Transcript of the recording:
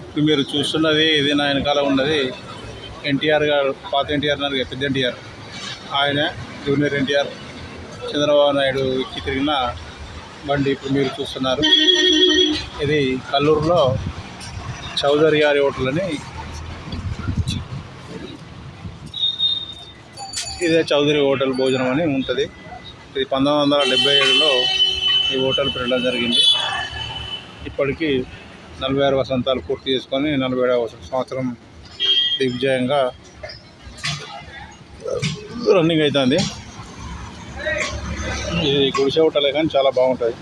ఇప్పుడు మీరు చూస్తున్నది ఇది నా వెనకాల ఉన్నది ఎన్టీఆర్ గారు, పాత ఎన్టీఆర్ గారు, పెద్ద ఎన్టీఆర్, ఆయన జూనియర్ ఎన్టీఆర్, చంద్రబాబు నాయుడు ఎక్కి తిరిగిన బండి ఇప్పుడు మీరు చూస్తున్నారు. ఇది కల్లూరులో చౌదరి గారి హోటల్ అని, ఇదే చౌదరి హోటల్ భోజనం అని ఉంటుంది. ఇది 1977లో ఈ హోటల్ పెట్టడం జరిగింది. ఇప్పటికీ 46 వసంతాలు పూర్తి చేసుకొని 47వ సంవత్సరం దిగ్విజయంగా రన్నింగ్ అవుతుంది. ఇది గుడిసె హోటలే కానీ చాలా బాగుంటుంది.